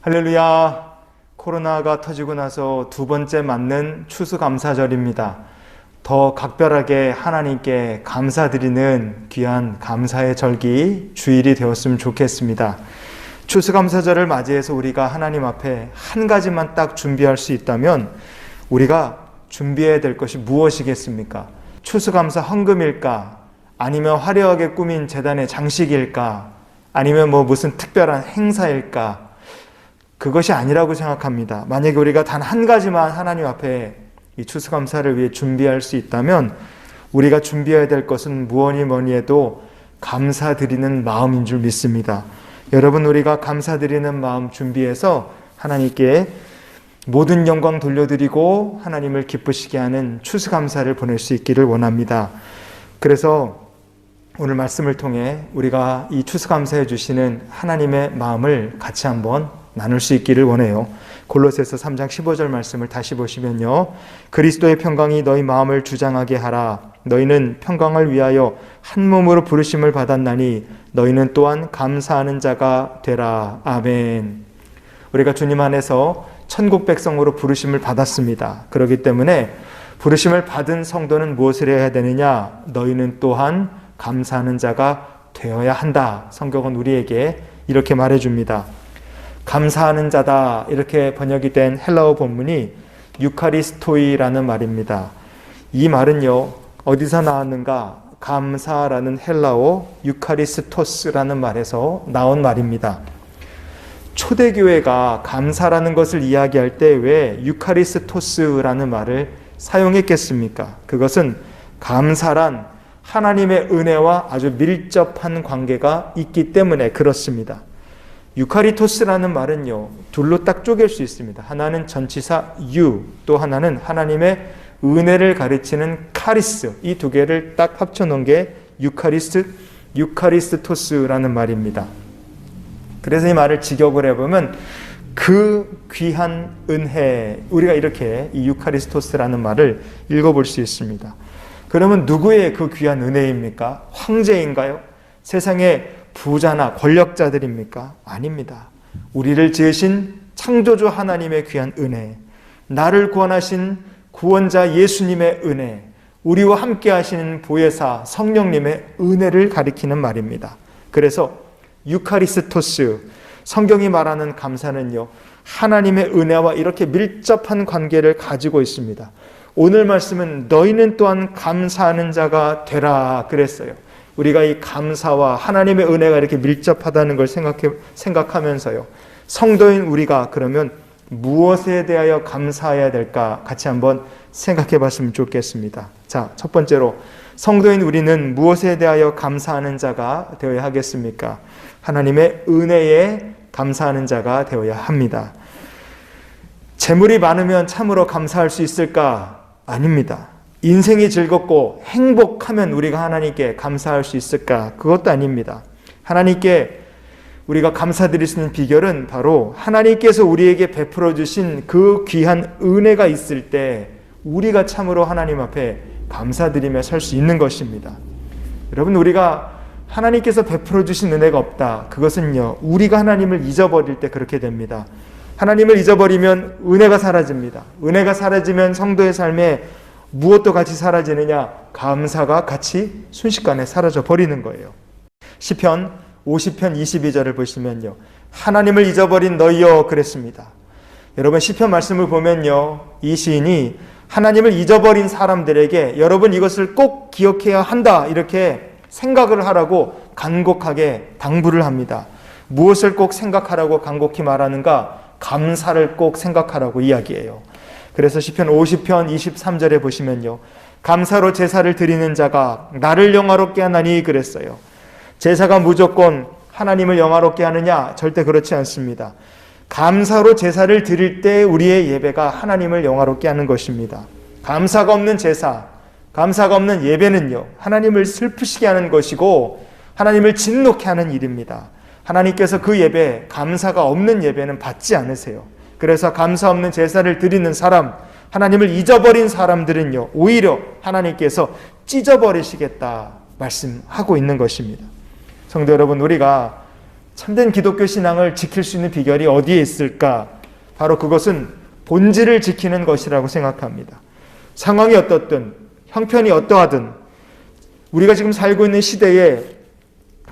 할렐루야. 코로나가 터지고 나서 두 번째 맞는 추수감사절입니다. 더 각별하게 하나님께 감사드리는 귀한 감사의 절기 주일이 되었으면 좋겠습니다. 추수감사절을 맞이해서 우리가 하나님 앞에 한 가지만 딱 준비할 수 있다면 우리가 준비해야 될 것이 무엇이겠습니까? 추수감사 헌금일까? 아니면 화려하게 꾸민 제단의 장식일까? 아니면 무슨 특별한 행사일까? 그것이 아니라고 생각합니다. 만약에 우리가 단 한 가지만 하나님 앞에 이 추수감사를 위해 준비할 수 있다면 우리가 준비해야 될 것은 뭐니 해도 감사드리는 마음인 줄 믿습니다. 여러분, 우리가 감사드리는 마음 준비해서 하나님께 모든 영광 돌려드리고 하나님을 기쁘시게 하는 추수감사를 보낼 수 있기를 원합니다. 그래서 오늘 말씀을 통해 우리가 이 추수감사해 주시는 하나님의 마음을 같이 한번 나눌 수 있기를 원해요. 골로새서 3장 15절 말씀을 다시 보시면요. 그리스도의 평강이 너희 마음을 주장하게 하라. 너희는 평강을 위하여 한 몸으로 부르심을 받았나니 너희는 또한 감사하는 자가 되라. 아멘. 우리가 주님 안에서 천국 백성으로 부르심을 받았습니다. 그렇기 때문에 부르심을 받은 성도는 무엇을 해야 되느냐? 너희는 또한 감사하는 자가 되어야 한다. 성경은 우리에게 이렇게 말해줍니다. 감사하는 자다, 이렇게 번역이 된 헬라어 본문이 유카리스토이라는 말입니다. 이 말은요, 어디서 나왔는가? 감사라는 헬라어 유카리스토스라는 말에서 나온 말입니다. 초대교회가 감사라는 것을 이야기할 때 왜 유카리스토스라는 말을 사용했겠습니까? 그것은 감사란 하나님의 은혜와 아주 밀접한 관계가 있기 때문에 그렇습니다. 유카리토스라는 말은요, 둘로 딱 쪼갤 수 있습니다. 하나는 전치사 유, 또 하나는 하나님의 은혜를 가르치는 카리스, 이 두 개를 딱 합쳐놓은 게 유카리스토스라는 말입니다. 그래서 이 말을 직역을 해보면 그 귀한 은혜, 우리가 이렇게 이 유카리스토스라는 말을 읽어볼 수 있습니다. 그러면 누구의 그 귀한 은혜입니까? 황제인가요? 세상의 부자나 권력자들입니까? 아닙니다. 우리를 지으신 창조주 하나님의 귀한 은혜, 나를 구원하신 구원자 예수님의 은혜, 우리와 함께 하시는 보혜사 성령님의 은혜를 가리키는 말입니다. 그래서 유카리스토스, 성경이 말하는 감사는요, 하나님의 은혜와 이렇게 밀접한 관계를 가지고 있습니다. 오늘 말씀은 너희는 또한 감사하는 자가 되라 그랬어요. 우리가 이 감사와 하나님의 은혜가 이렇게 밀접하다는 걸 생각하면서요, 성도인 우리가 그러면 무엇에 대하여 감사해야 될까 같이 한번 생각해 봤으면 좋겠습니다. 자, 첫 번째로 성도인 우리는 무엇에 대하여 감사하는 자가 되어야 하겠습니까? 하나님의 은혜에 감사하는 자가 되어야 합니다. 재물이 많으면 참으로 감사할 수 있을까? 아닙니다. 인생이 즐겁고 행복하면 우리가 하나님께 감사할 수 있을까? 그것도 아닙니다. 하나님께 우리가 감사드릴 수 있는 비결은 바로 하나님께서 우리에게 베풀어 주신 그 귀한 은혜가 있을 때 우리가 참으로 하나님 앞에 감사드리며 살 수 있는 것입니다. 여러분, 우리가 하나님께서 베풀어 주신 은혜가 없다. 그것은요, 우리가 하나님을 잊어버릴 때 그렇게 됩니다. 하나님을 잊어버리면 은혜가 사라집니다. 은혜가 사라지면 성도의 삶에 무엇도 같이 사라지느냐? 감사가 같이 순식간에 사라져 버리는 거예요. 시편 50편 22절을 보시면요, 하나님을 잊어버린 너희여 그랬습니다. 여러분, 시편 말씀을 보면요, 이 시인이 하나님을 잊어버린 사람들에게 여러분 이것을 꼭 기억해야 한다, 이렇게 생각을 하라고 간곡하게 당부를 합니다. 무엇을 꼭 생각하라고 간곡히 말하는가? 감사를 꼭 생각하라고 이야기해요. 그래서 시편 50편 23절에 보시면요, 감사로 제사를 드리는 자가 나를 영화롭게 하나니 그랬어요. 제사가 무조건 하나님을 영화롭게 하느냐? 절대 그렇지 않습니다. 감사로 제사를 드릴 때 우리의 예배가 하나님을 영화롭게 하는 것입니다. 감사가 없는 제사, 감사가 없는 예배는요, 하나님을 슬프시게 하는 것이고 하나님을 진노케 하는 일입니다. 하나님께서 그 예배, 감사가 없는 예배는 받지 않으세요. 그래서 감사 없는 제사를 드리는 사람, 하나님을 잊어버린 사람들은요, 오히려 하나님께서 찢어버리시겠다 말씀하고 있는 것입니다. 성도 여러분, 우리가 참된 기독교 신앙을 지킬 수 있는 비결이 어디에 있을까? 바로 그것은 본질을 지키는 것이라고 생각합니다. 상황이 어떻든 형편이 어떠하든 우리가 지금 살고 있는 시대에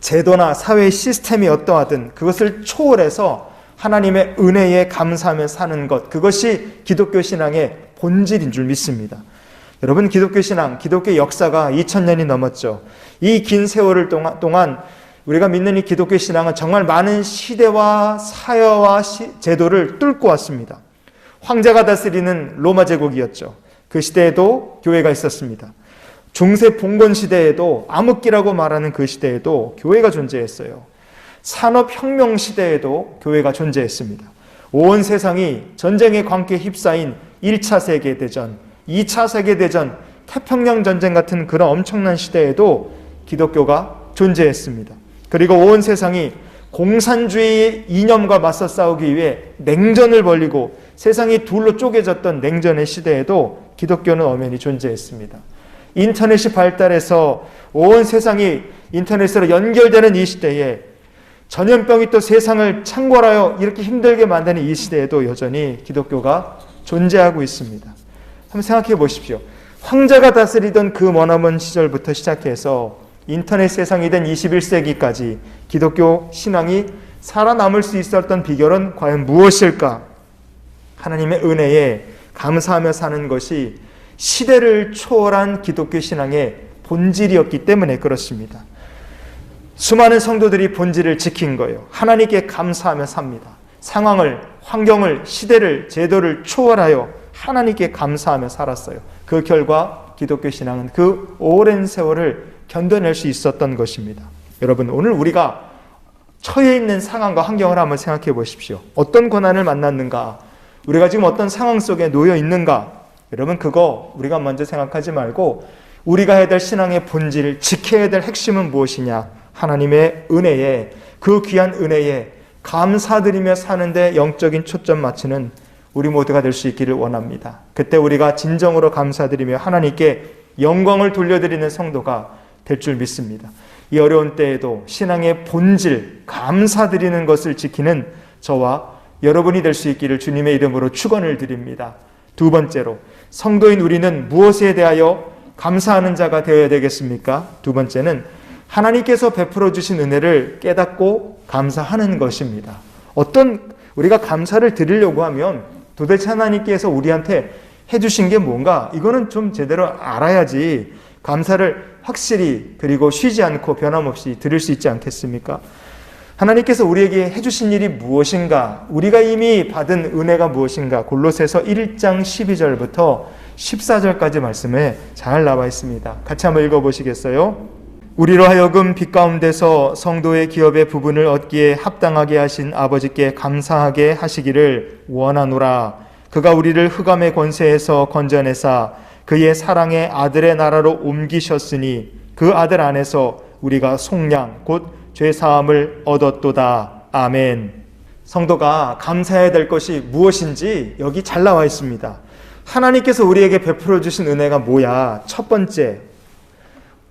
제도나 사회의 시스템이 어떠하든 그것을 초월해서 하나님의 은혜에 감사하며 사는 것, 그것이 기독교 신앙의 본질인 줄 믿습니다. 여러분, 기독교 신앙, 기독교 역사가 2000년이 넘었죠. 이 긴 세월 동안 우리가 믿는 이 기독교 신앙은 정말 많은 시대와 사회와 제도를 뚫고 왔습니다. 황제가 다스리는 로마 제국이었죠. 그 시대에도 교회가 있었습니다. 중세 봉건 시대에도, 암흑기라고 말하는 그 시대에도 교회가 존재했어요. 산업혁명 시대에도 교회가 존재했습니다. 온 세상이 전쟁의 광기에 휩싸인 1차 세계대전, 2차 세계대전, 태평양 전쟁 같은 그런 엄청난 시대에도 기독교가 존재했습니다. 그리고 온 세상이 공산주의 이념과 맞서 싸우기 위해 냉전을 벌이고 세상이 둘로 쪼개졌던 냉전의 시대에도 기독교는 엄연히 존재했습니다. 인터넷이 발달해서 온 세상이 인터넷으로 연결되는 이 시대에 전염병이 또 세상을 창궐하여 이렇게 힘들게 만드는 이 시대에도 여전히 기독교가 존재하고 있습니다. 한번 생각해 보십시오. 황제가 다스리던 그 머나먼 시절부터 시작해서 인터넷 세상이 된 21세기까지 기독교 신앙이 살아남을 수 있었던 비결은 과연 무엇일까? 하나님의 은혜에 감사하며 사는 것이 시대를 초월한 기독교 신앙의 본질이었기 때문에 그렇습니다. 수많은 성도들이 본질을 지킨 거예요. 하나님께 감사하며 삽니다. 상황을, 환경을, 시대를, 제도를 초월하여 하나님께 감사하며 살았어요. 그 결과 기독교 신앙은 그 오랜 세월을 견뎌낼 수 있었던 것입니다. 여러분, 오늘 우리가 처해 있는 상황과 환경을 한번 생각해 보십시오. 어떤 고난을 만났는가? 우리가 지금 어떤 상황 속에 놓여 있는가? 여러분, 그거 우리가 먼저 생각하지 말고 우리가 해야 될 신앙의 본질, 지켜야 될 핵심은 무엇이냐? 하나님의 은혜에, 그 귀한 은혜에 감사드리며 사는데 영적인 초점 맞추는 우리 모두가 될 수 있기를 원합니다. 그때 우리가 진정으로 감사드리며 하나님께 영광을 돌려드리는 성도가 될 줄 믿습니다. 이 어려운 때에도 신앙의 본질, 감사드리는 것을 지키는 저와 여러분이 될 수 있기를 주님의 이름으로 축원을 드립니다. 두 번째로, 성도인 우리는 무엇에 대하여 감사하는 자가 되어야 되겠습니까? 두 번째는 하나님께서 베풀어 주신 은혜를 깨닫고 감사하는 것입니다. 우리가 감사를 드리려고 하면 도대체 하나님께서 우리한테 해주신 게 뭔가, 이거는 좀 제대로 알아야지 감사를 확실히 그리고 쉬지 않고 변함없이 드릴 수 있지 않겠습니까? 하나님께서 우리에게 해주신 일이 무엇인가, 우리가 이미 받은 은혜가 무엇인가, 골로새서 1장 12절부터 14절까지 말씀에 잘 나와 있습니다. 같이 한번 읽어보시겠어요? 우리로 하여금 빛 가운데서 성도의 기업의 부분을 얻기에 합당하게 하신 아버지께 감사하게 하시기를 원하노라. 그가 우리를 흑암의 권세에서 건져내사 그의 사랑의 아들의 나라로 옮기셨으니 그 아들 안에서 우리가 속량 곧 죄사함을 얻었도다. 아멘. 성도가 감사해야 될 것이 무엇인지 여기 잘 나와 있습니다. 하나님께서 우리에게 베풀어 주신 은혜가 뭐야? 첫 번째,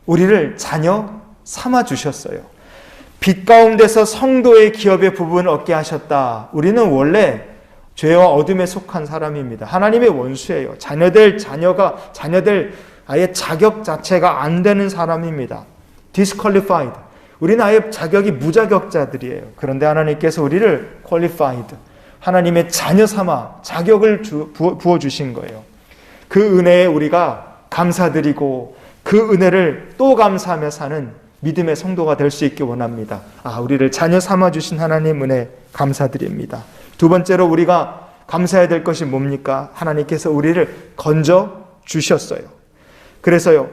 우리를 자녀 삼아 주셨어요. 빛 가운데서 성도의 기업의 부분을 얻게 하셨다. 우리는 원래 죄와 어둠에 속한 사람입니다. 하나님의 원수예요. 자녀될 아예 자격 자체가 안 되는 사람입니다. disqualified. 우리는 아예 자격이 무자격자들이에요. 그런데 하나님께서 우리를 qualified, 하나님의 자녀 삼아 자격을 부어주신 거예요. 그 은혜에 우리가 감사드리고 그 은혜를 또 감사하며 사는 믿음의 성도가 될 수 있기 원합니다. 우리를 자녀 삼아주신 하나님 은혜 감사드립니다. 두 번째로 우리가 감사해야 될 것이 뭡니까? 하나님께서 우리를 건져주셨어요. 그래서요,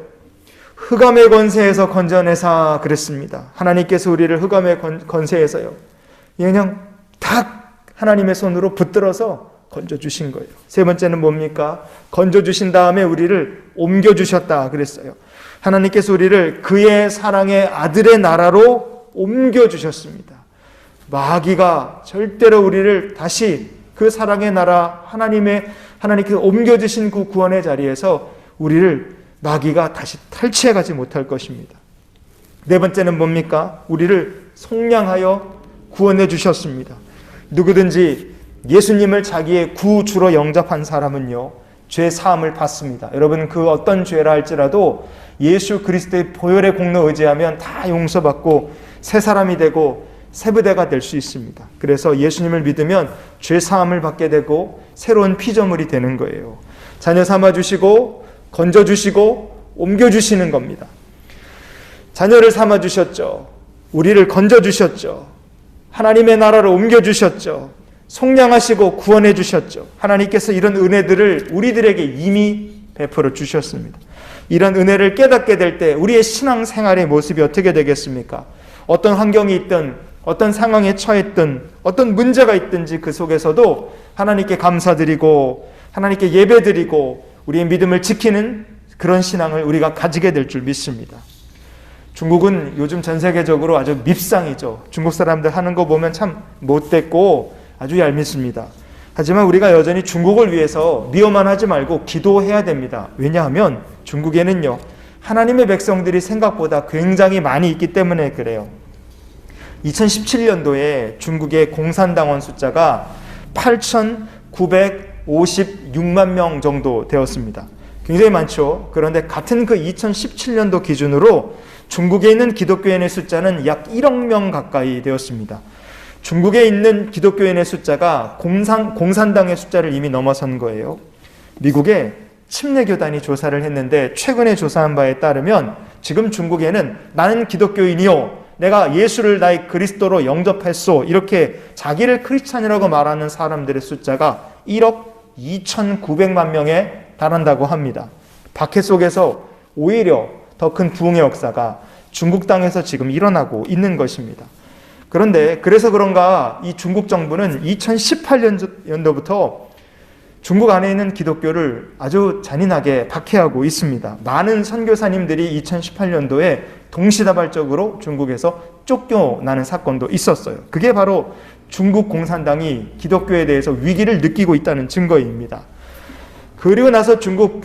흑암의 권세에서 건져내사 그랬습니다. 하나님께서 우리를 흑암의 권세에서요, 그냥 탁 하나님의 손으로 붙들어서 건져주신 거예요. 세 번째는 뭡니까? 건져주신 다음에 우리를 옮겨주셨다 그랬어요. 하나님께서 우리를 그의 사랑의 아들의 나라로 옮겨주셨습니다. 마귀가 절대로 우리를 다시 그 사랑의 나라, 하나님께서 옮겨주신 그 구원의 자리에서 우리를 마귀가 다시 탈취해가지 못할 것입니다. 네 번째는 뭡니까? 우리를 속량하여 구원해 주셨습니다. 누구든지 예수님을 자기의 구주로 영접한 사람은요, 죄 사함을 받습니다. 여러분, 그 어떤 죄라 할지라도 예수 그리스도의 보혈의 공로 의지하면 다 용서받고 새 사람이 되고 새 부대가 될 수 있습니다. 그래서 예수님을 믿으면 죄 사함을 받게 되고 새로운 피조물이 되는 거예요. 자녀 삼아주시고 건져주시고 옮겨주시는 겁니다. 자녀를 삼아주셨죠. 우리를 건져주셨죠. 하나님의 나라로 옮겨주셨죠. 속량하시고 구원해 주셨죠. 하나님께서 이런 은혜들을 우리들에게 이미 베풀어 주셨습니다. 이런 은혜를 깨닫게 될 때 우리의 신앙생활의 모습이 어떻게 되겠습니까? 어떤 환경이 있든 어떤 상황에 처했든 어떤 문제가 있든지 그 속에서도 하나님께 감사드리고 하나님께 예배드리고 우리의 믿음을 지키는 그런 신앙을 우리가 가지게 될 줄 믿습니다. 중국은 요즘 전 세계적으로 아주 밉상이죠. 중국 사람들 하는 거 보면 참 못됐고 아주 얄밉습니다. 하지만 우리가 여전히 중국을 위해서 미워만 하지 말고 기도해야 됩니다. 왜냐하면 중국에는요, 하나님의 백성들이 생각보다 굉장히 많이 있기 때문에 그래요. 2017년도에 중국의 공산당원 숫자가 8,956만 명 정도 되었습니다. 굉장히 많죠. 그런데 같은 그 2017년도 기준으로 중국에 있는 기독교인의 숫자는 약 1억 명 가까이 되었습니다. 중국에 있는 기독교인의 숫자가 공산당의 숫자를 이미 넘어선 거예요. 미국의 침례교단이 조사를 했는데 최근에 조사한 바에 따르면 지금 중국에는 나는 기독교인이요, 내가 예수를 나의 그리스도로 영접했소, 이렇게 자기를 크리스찬이라고 말하는 사람들의 숫자가 1억 2,900만 명에 달한다고 합니다. 박해 속에서 오히려 더 큰 부흥의 역사가 중국 땅에서 지금 일어나고 있는 것입니다. 그런데 그래서 그런가 이 중국 정부는 2018년도부터 중국 안에 있는 기독교를 아주 잔인하게 박해하고 있습니다. 많은 선교사님들이 2018년도에 동시다발적으로 중국에서 쫓겨나는 사건도 있었어요. 그게 바로 중국 공산당이 기독교에 대해서 위기를 느끼고 있다는 증거입니다. 그리고 나서 중국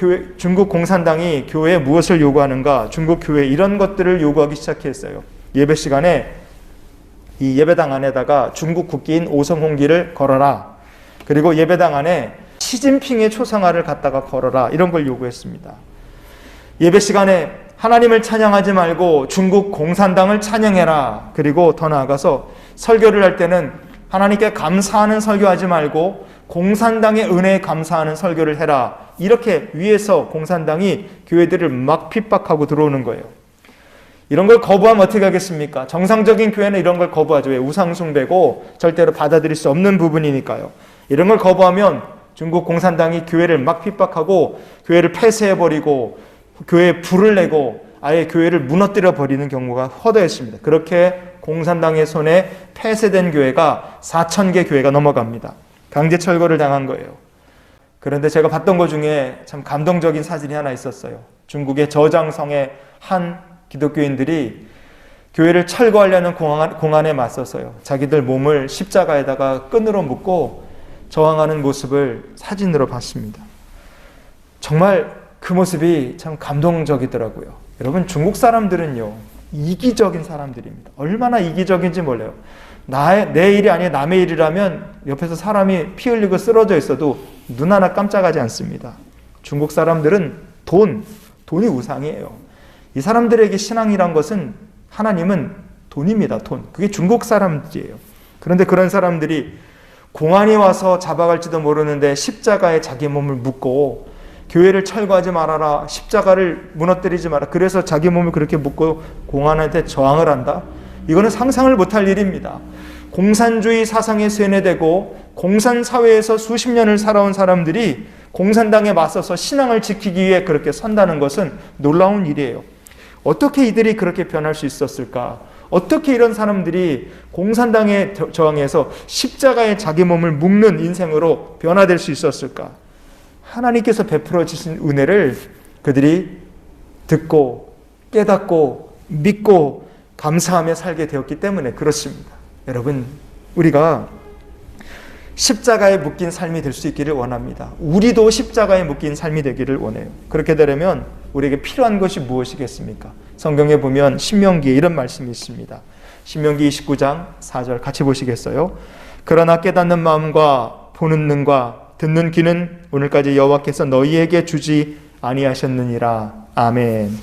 공산당이 교회에 무엇을 요구하는가? 중국 교회에 이런 것들을 요구하기 시작했어요. 예배 시간에 이 예배당 안에다가 중국 국기인 오성홍기를 걸어라. 그리고 예배당 안에 시진핑의 초상화를 갖다가 걸어라. 이런 걸 요구했습니다. 예배 시간에 하나님을 찬양하지 말고 중국 공산당을 찬양해라. 그리고 더 나아가서 설교를 할 때는 하나님께 감사하는 설교하지 말고 공산당의 은혜에 감사하는 설교를 해라. 이렇게 위에서 공산당이 교회들을 막 핍박하고 들어오는 거예요. 이런 걸 거부하면 어떻게 하겠습니까? 정상적인 교회는 이런 걸 거부하죠. 왜? 우상숭배고 절대로 받아들일 수 없는 부분이니까요. 이런 걸 거부하면 중국 공산당이 교회를 막 핍박하고 교회를 폐쇄해버리고 교회에 불을 내고 아예 교회를 무너뜨려 버리는 경우가 허다했습니다. 그렇게 공산당의 손에 폐쇄된 교회가 4,000개 교회가 넘어갑니다. 강제 철거를 당한 거예요. 그런데 제가 봤던 것 중에 참 감동적인 사진이 하나 있었어요. 중국의 저장성의 한 기독교인들이 교회를 철거하려는 공안에 맞서서요, 자기들 몸을 십자가에다가 끈으로 묶고 저항하는 모습을 사진으로 봤습니다. 정말 그 모습이 참 감동적이더라고요. 여러분, 중국 사람들은요, 이기적인 사람들입니다. 얼마나 이기적인지 몰라요. 내 일이 아니라 남의 일이라면 옆에서 사람이 피 흘리고 쓰러져 있어도 눈 하나 깜짝하지 않습니다. 중국 사람들은 돈이 우상이에요. 이 사람들에게 신앙이란 것은, 하나님은 돈입니다. 돈. 그게 중국 사람들이에요. 그런데 그런 사람들이 공안이 와서 잡아갈지도 모르는데 십자가에 자기 몸을 묶고 교회를 철거하지 말아라, 십자가를 무너뜨리지 마라, 그래서 자기 몸을 그렇게 묶고 공안한테 저항을 한다? 이거는 상상을 못할 일입니다. 공산주의 사상에 세뇌되고 공산사회에서 수십 년을 살아온 사람들이 공산당에 맞서서 신앙을 지키기 위해 그렇게 선다는 것은 놀라운 일이에요. 어떻게 이들이 그렇게 변할 수 있었을까? 어떻게 이런 사람들이 공산당에 저항해서 십자가에 자기 몸을 묶는 인생으로 변화될 수 있었을까? 하나님께서 베풀어 주신 은혜를 그들이 듣고 깨닫고 믿고 감사하며 살게 되었기 때문에 그렇습니다. 여러분, 우리가 십자가에 묶인 삶이 될 수 있기를 원합니다. 우리도 십자가에 묶인 삶이 되기를 원해요. 그렇게 되려면 우리에게 필요한 것이 무엇이겠습니까? 성경에 보면 신명기에 이런 말씀이 있습니다. 신명기 29장 4절 같이 보시겠어요? 그러나 깨닫는 마음과 보는 눈과 듣는 귀는 오늘까지 여호와께서 너희에게 주지 아니하셨느니라. 아멘.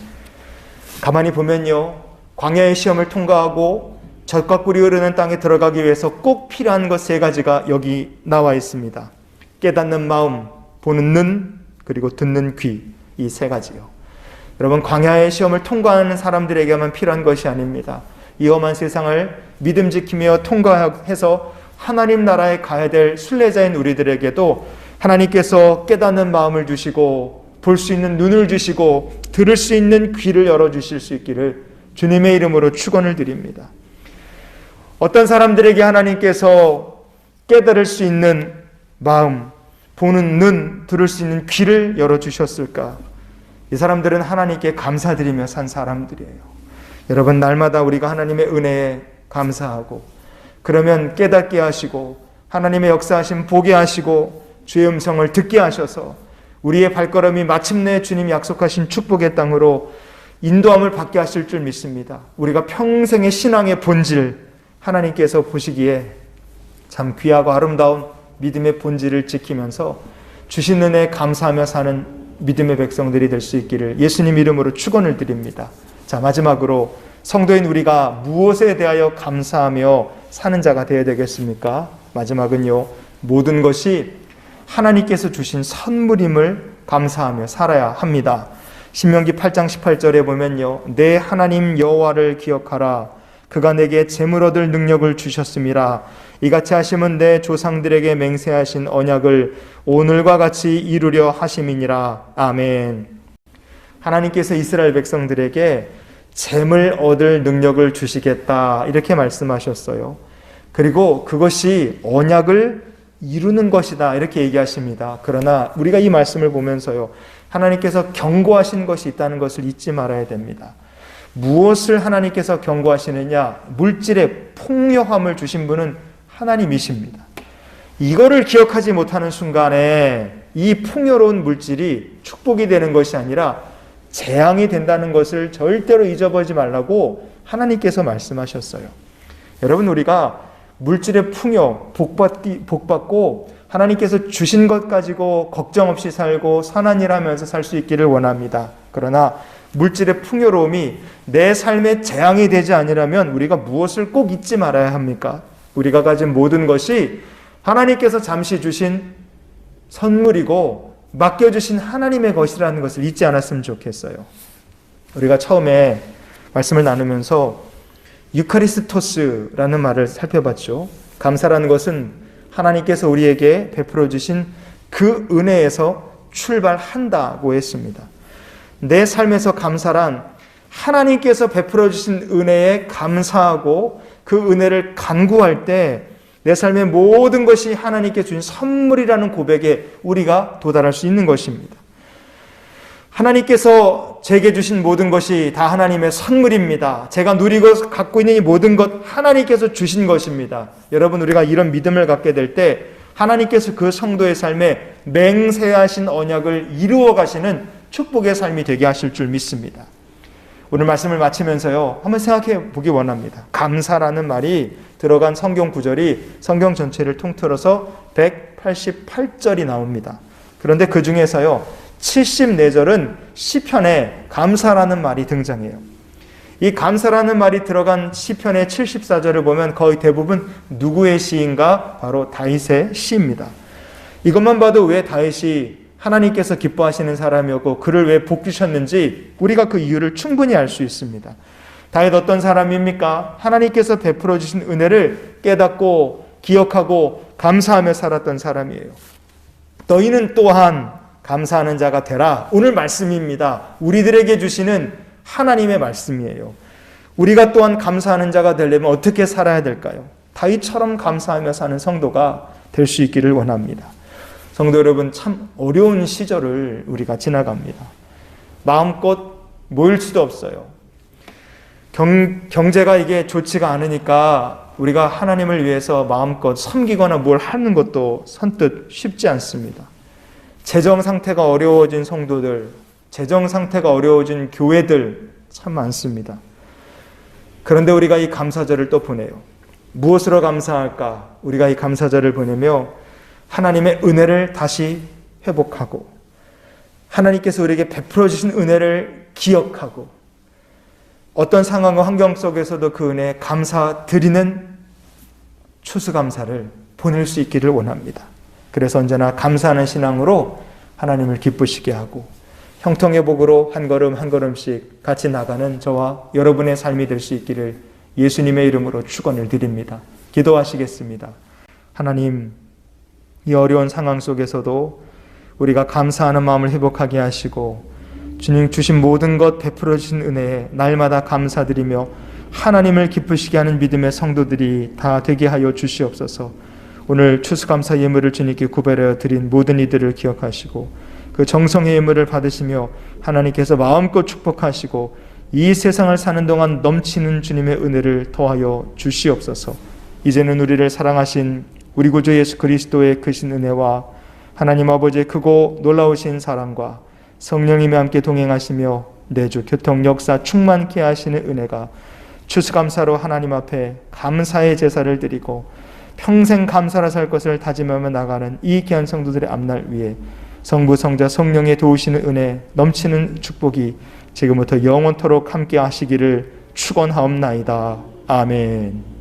가만히 보면요, 광야의 시험을 통과하고 젖과 꿀이 흐르는 땅에 들어가기 위해서 꼭 필요한 것 세 가지가 여기 나와 있습니다. 깨닫는 마음, 보는 눈, 그리고 듣는 귀, 이 세 가지요. 여러분, 광야의 시험을 통과하는 사람들에게만 필요한 것이 아닙니다. 이 험한 세상을 믿음 지키며 통과해서 하나님 나라에 가야 될 순례자인 우리들에게도 하나님께서 깨닫는 마음을 주시고 볼 수 있는 눈을 주시고 들을 수 있는 귀를 열어주실 수 있기를 주님의 이름으로 축원을 드립니다. 어떤 사람들에게 하나님께서 깨달을 수 있는 마음, 보는 눈, 들을 수 있는 귀를 열어주셨을까? 이 사람들은 하나님께 감사드리며 산 사람들이에요. 여러분, 날마다 우리가 하나님의 은혜에 감사하고 그러면 깨닫게 하시고 하나님의 역사하심 보게 하시고 주의 음성을 듣게 하셔서 우리의 발걸음이 마침내 주님이 약속하신 축복의 땅으로 인도함을 받게 하실 줄 믿습니다. 우리가 평생의 신앙의 본질, 하나님께서 보시기에 참 귀하고 아름다운 믿음의 본질을 지키면서 주신 은혜에 감사하며 사는 믿음의 백성들이 될 수 있기를 예수님 이름으로 축원을 드립니다. 자, 마지막으로 성도인 우리가 무엇에 대하여 감사하며 사는 자가 되어야 되겠습니까? 마지막은요, 모든 것이 하나님께서 주신 선물임을 감사하며 살아야 합니다. 신명기 8장 18절에 보면요, 내 하나님 여호와를 기억하라. 그가 내게 재물 얻을 능력을 주셨음이라. 이같이 하심은 내 조상들에게 맹세하신 언약을 오늘과 같이 이루려 하심이니라. 아멘. 하나님께서 이스라엘 백성들에게 재물 얻을 능력을 주시겠다, 이렇게 말씀하셨어요. 그리고 그것이 언약을 이루는 것이다, 이렇게 얘기하십니다. 그러나 우리가 이 말씀을 보면서요, 하나님께서 경고하신 것이 있다는 것을 잊지 말아야 됩니다. 무엇을 하나님께서 경고하시느냐? 물질의 풍요함을 주신 분은 하나님이십니다. 이거를 기억하지 못하는 순간에 이 풍요로운 물질이 축복이 되는 것이 아니라 재앙이 된다는 것을 절대로 잊어버리지 말라고 하나님께서 말씀하셨어요. 여러분, 우리가 물질의 풍요, 복받고 하나님께서 주신 것 가지고 걱정 없이 살고 선한 일 하면서 살 수 있기를 원합니다. 그러나 물질의 풍요로움이 내 삶의 재앙이 되지 아니라면 우리가 무엇을 꼭 잊지 말아야 합니까? 우리가 가진 모든 것이 하나님께서 잠시 주신 선물이고 맡겨주신 하나님의 것이라는 것을 잊지 않았으면 좋겠어요. 우리가 처음에 말씀을 나누면서 유카리스토스라는 말을 살펴봤죠. 감사라는 것은 하나님께서 우리에게 베풀어 주신 그 은혜에서 출발한다고 했습니다. 내 삶에서 감사란 하나님께서 베풀어 주신 은혜에 감사하고 그 은혜를 간구할 때 내 삶의 모든 것이 하나님께 주신 선물이라는 고백에 우리가 도달할 수 있는 것입니다. 하나님께서 제게 주신 모든 것이 다 하나님의 선물입니다. 제가 누리고 갖고 있는 이 모든 것 하나님께서 주신 것입니다. 여러분, 우리가 이런 믿음을 갖게 될 때 하나님께서 그 성도의 삶에 맹세하신 언약을 이루어 가시는 축복의 삶이 되게 하실 줄 믿습니다. 오늘 말씀을 마치면서요, 한번 생각해 보기 원합니다. 감사라는 말이 들어간 성경 구절이 성경 전체를 통틀어서 188절이 나옵니다. 그런데 그 중에서요, 74절은 시편에 감사라는 말이 등장해요. 이 감사라는 말이 들어간 시편의 74절을 보면 거의 대부분 누구의 시인가? 바로 다윗의 시입니다. 이것만 봐도 왜 다윗이 하나님께서 기뻐하시는 사람이었고 그를 왜 복 주셨는지 우리가 그 이유를 충분히 알 수 있습니다. 다윗 어떤 사람입니까? 하나님께서 베풀어 주신 은혜를 깨닫고 기억하고 감사하며 살았던 사람이에요. 너희는 또한 감사하는 자가 되라. 오늘 말씀입니다. 우리들에게 주시는 하나님의 말씀이에요. 우리가 또한 감사하는 자가 되려면 어떻게 살아야 될까요? 다윗처럼 감사하며 사는 성도가 될 수 있기를 원합니다. 성도 여러분, 참 어려운 시절을 우리가 지나갑니다. 마음껏 모일 수도 없어요. 경제가 이게 좋지가 않으니까 우리가 하나님을 위해서 마음껏 섬기거나 뭘 하는 것도 선뜻 쉽지 않습니다. 재정 상태가 어려워진 성도들, 재정 상태가 어려워진 교회들 참 많습니다. 그런데 우리가 이 감사절을 또 보내요. 무엇으로 감사할까? 우리가 이 감사절을 보내며 하나님의 은혜를 다시 회복하고 하나님께서 우리에게 베풀어 주신 은혜를 기억하고 어떤 상황과 환경 속에서도 그 은혜에 감사드리는 추수감사를 보낼 수 있기를 원합니다. 그래서 언제나 감사하는 신앙으로 하나님을 기쁘시게 하고 형통의 복으로 한 걸음 한 걸음씩 같이 나가는 저와 여러분의 삶이 될 수 있기를 예수님의 이름으로 축원을 드립니다. 기도하시겠습니다. 하나님, 이 어려운 상황 속에서도 우리가 감사하는 마음을 회복하게 하시고 주님 주신 모든 것 베풀어 주신 은혜에 날마다 감사드리며 하나님을 기쁘시게 하는 믿음의 성도들이 다 되게 하여 주시옵소서. 오늘 추수감사 예물을 주님께 구별하여 드린 모든 이들을 기억하시고 그 정성의 예물을 받으시며 하나님께서 마음껏 축복하시고 이 세상을 사는 동안 넘치는 주님의 은혜를 더하여 주시옵소서. 이제는 우리를 사랑하신 우리 구주 예수 그리스도의 크신 은혜와 하나님 아버지의 크고 놀라우신 사랑과 성령님이 함께 동행하시며 내주 교통 역사 충만케 하시는 은혜가 추수감사로 하나님 앞에 감사의 제사를 드리고 평생 감사로 살 것을 다짐하며 나가는 이 귀한 성도들의 앞날 위에 성부 성자 성령의 도우시는 은혜 넘치는 축복이 지금부터 영원토록 함께 하시기를 축원하옵나이다. 아멘.